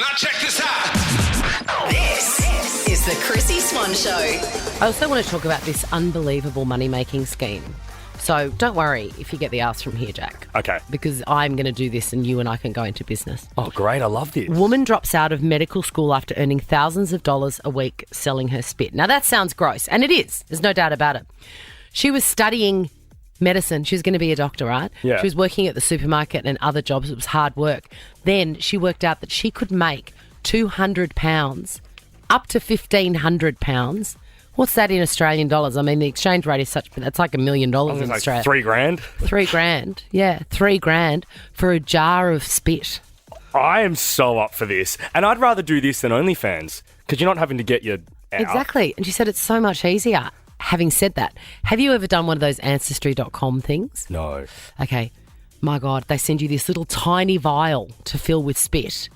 Now check this out. This is the Chrissy Swan Show. I also want to talk about this unbelievable money-making scheme. So don't worry if you get the ask from here, Jack. Okay. Because I'm going to do this and you and I can go into business. Oh, great. I love this. Woman drops out of medical school after earning thousands of dollars a week selling her spit. Now, that sounds gross, and it is. There's no doubt about it. She was studying medicine. She was going to be a doctor, right? Yeah. She was working at the supermarket and other jobs. It was hard work. Then she worked out that she could make £200 up to £1,500. What's that in Australian dollars? I mean, the exchange rate is such, but that's like $1 million in like Australia. $3,000. $3,000. Yeah, $3,000 for a jar of spit. I am so up for this. And I'd rather do this than OnlyFans because you're not having to get your out. Exactly. And she said it's so much easier. Having said that, have you ever done one of those Ancestry.com things? No. Okay. My God, they send you this little tiny vial to fill with spit.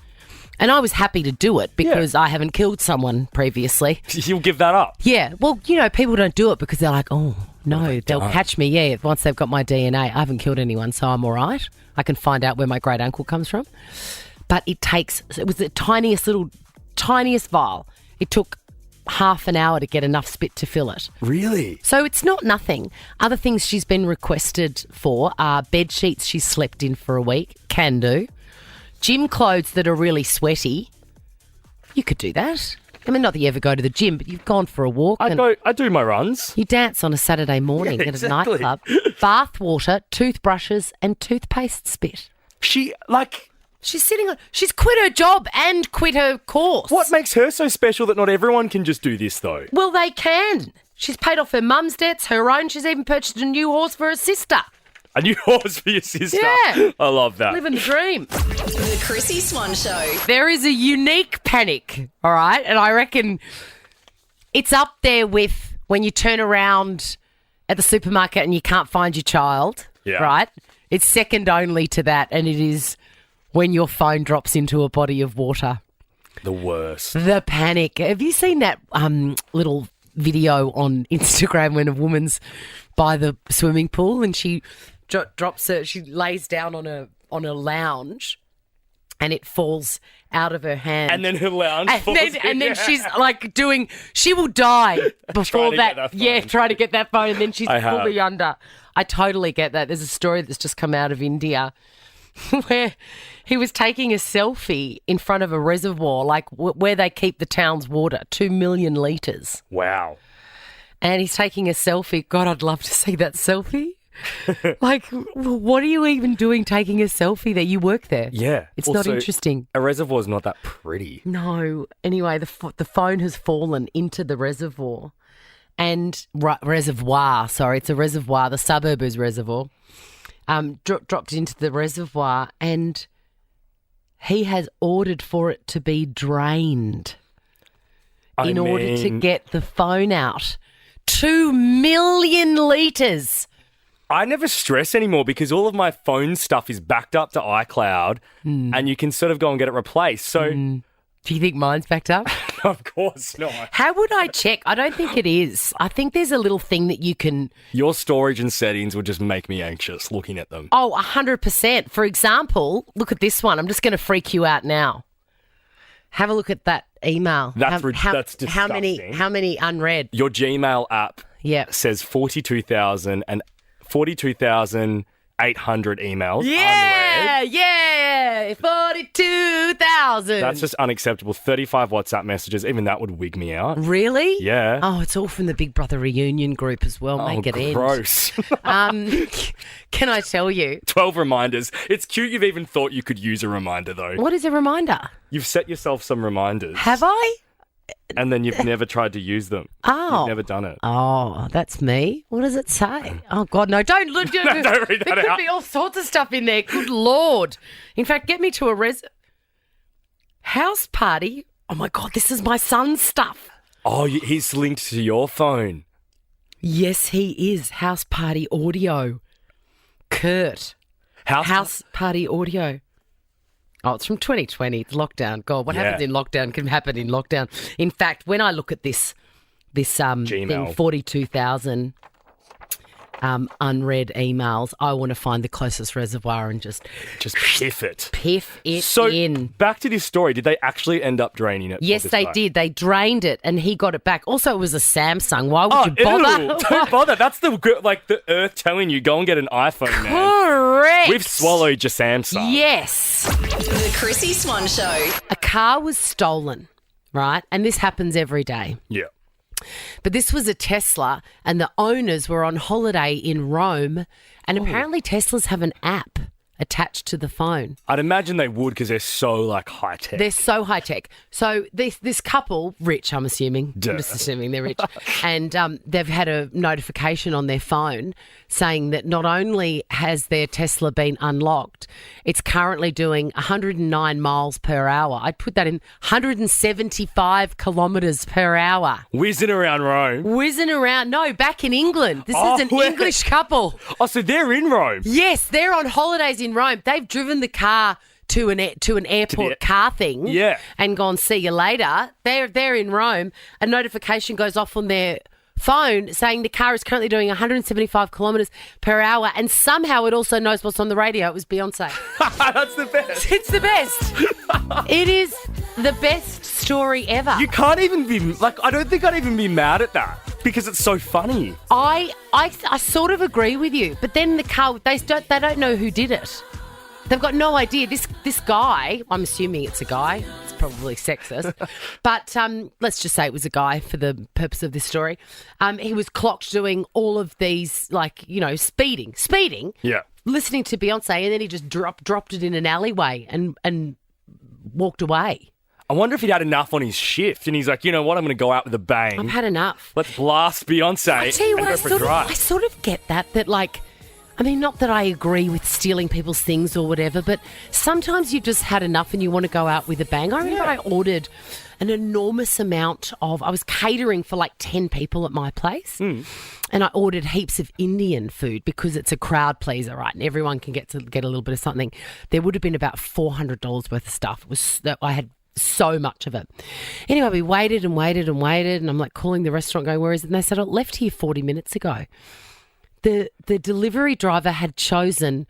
And I was happy to do it because I haven't killed someone previously. You'll give that up? Yeah. Well, you know, people don't do it because they're like, oh, no, they'll catch me. Yeah, once they've got my DNA. I haven't killed anyone, so I'm all right. I can find out where my great uncle comes from. But it was the tiniest vial. It took half an hour to get enough spit to fill it. Really? So it's not nothing. Other things she's been requested for are bed sheets she's slept in for a week. Can do. Gym clothes that are really sweaty. You could do that. I mean, not that you ever go to the gym, but you've gone for a walk. I do my runs. You dance on a Saturday morning at a nightclub. Bath water, toothbrushes and toothpaste spit. She's quit her job and quit her course. What makes her so special that not everyone can just do this, though? Well, they can. She's paid off her mum's debts, her own. She's even purchased a new horse for her sister. A new horse for your sister? Yeah. I love that. Living the dream. The Chrissy Swan Show. There is a unique panic, all right? And I reckon it's up there with when you turn around at the supermarket and you can't find your child, right? It's second only to that, and it is when your phone drops into a body of water. The worst. The panic. Have you seen that little video on Instagram when a woman's by the swimming pool and she drops her, she lays down on a lounge and it falls out of her hand. And then her lounge falls and then she's like she will die before that. Yeah, trying to get that phone and then she's fully under. I totally get that. There's a story that's just come out of India where he was taking a selfie in front of a reservoir, like where they keep the town's water, 2 million litres. Wow. And he's taking a selfie. God, I'd love to see that selfie. Like, what are you even doing taking a selfie there? You work there. Yeah. It's also, not interesting. A reservoir's not that pretty. No. Anyway, the phone has fallen into the reservoir. And reservoir, sorry, it's a reservoir. The suburb is reservoir. Dropped into the reservoir and he has ordered for it to be drained in order to get the phone out. 2 million litres. I never stress anymore because all of my phone stuff is backed up to iCloud and you can sort of go and get it replaced. So, do you think mine's backed up? Of course not. How would I check? I don't think it is. I think there's a little thing that you can... Your storage and settings would just make me anxious looking at them. Oh, 100%. For example, look at this one. I'm just going to freak you out now. Have a look at that email. That's disgusting. How many unread? Your Gmail app says 42,800 emails. Yeah, unread. yeah, 42,000. That's just unacceptable. 35 WhatsApp messages, even that would wig me out. Really? Yeah. Oh, it's all from the Big Brother reunion group as well. Make it gross. Can I tell you? 12 reminders. It's cute you've even thought you could use a reminder, though. What is a reminder? You've set yourself some reminders. Have I? And then you've never tried to use them. Oh. You've never done it. Oh, that's me. What does it say? Oh, God, no. Don't look. Don't read that There could out. be all sorts of stuff in there. Good Lord. In fact, get me to a house party. Oh, my God, this is my son's stuff. Oh, he's linked to your phone. Yes, he is. House party audio. Kurt. House party audio. Oh, it's from 2020. It's lockdown. God, what happens in lockdown can happen in lockdown. In fact, when I look at this thing, 42,000, unread emails. I want to find the closest reservoir and just piff it. piff it So in. back to this story, did they actually end up draining it? for Yes, this they guy? did. They drained it and he got it back. Also, it was a Samsung. Why would you bother? Ew, don't bother. That's the earth telling you, go and get an iPhone, man. Correct. We've swallowed your Samsung. Yes. The Chrissy Swan Show. A car was stolen, right? And this happens every day. Yeah. But this was a Tesla and the owners were on holiday in Rome and apparently Teslas have an app attached to the phone. I'd imagine they would because they're so high tech. They're so high tech. So this couple, rich, I'm assuming. Duh. I'm just assuming they're rich. And they've had a notification on their phone saying that not only has their Tesla been unlocked, it's currently doing 109 miles per hour. I'd put that in 175 kilometres per hour. Whizzing around Rome. Whizzing around. No, back in England. This is an where? English couple. Oh, so they're in Rome. Yes, they're on holidays in Rome. They've driven the car to an airport car thing, Yeah. and gone, see you later. They're in Rome. A notification goes off on their phone saying the car is currently doing 175 kilometres per hour, and somehow it also knows what's on the radio. It was Beyonce. That's the best. It's the best. It is the best story ever. You can't even be I don't think I'd even be mad at that because it's so funny. I sort of agree with you, but then the car they don't know who did it. They've got no idea. This guy, I'm assuming it's a guy. It's probably sexist, but let's just say it was a guy for the purpose of this story. He was clocked doing all of these, speeding. Yeah. Listening to Beyonce, and then he just dropped it in an alleyway and walked away. I wonder if he'd had enough on his shift and he's like, you know what, I'm going to go out with a bang. I've had enough. Let's blast Beyonce I tell you and what, go for a drive. I sort of get that not that I agree with stealing people's things or whatever, but sometimes you've just had enough and you want to go out with a bang. I remember I ordered an enormous amount I was catering for 10 people at my place, and I ordered heaps of Indian food because it's a crowd pleaser, right? And everyone can get a little bit of something. There would have been about $400 worth of stuff. It was that I had so much of it. Anyway, we waited and waited and waited, and I'm calling the restaurant going, where is it? And they said, it left here 40 minutes ago. The delivery driver had chosen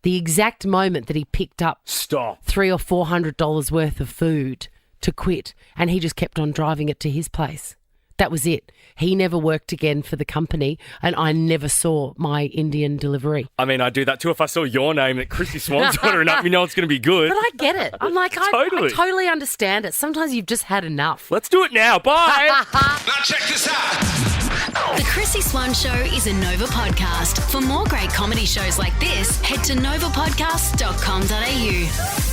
the exact moment that he picked up Stop. $300 or $400 worth of food to quit, and he just kept on driving it to his place. That was it. He never worked again for the company, and I never saw my Indian delivery. I mean, I'd do that too if I saw your name that Chrissy Swan's ordering up. You know it's going to be good. But I get it. I'm I totally understand it. Sometimes you've just had enough. Let's do it now. Bye. Now check this out. The Chrissy Swan Show is a Nova podcast. For more great comedy shows like this, head to novapodcast.com.au.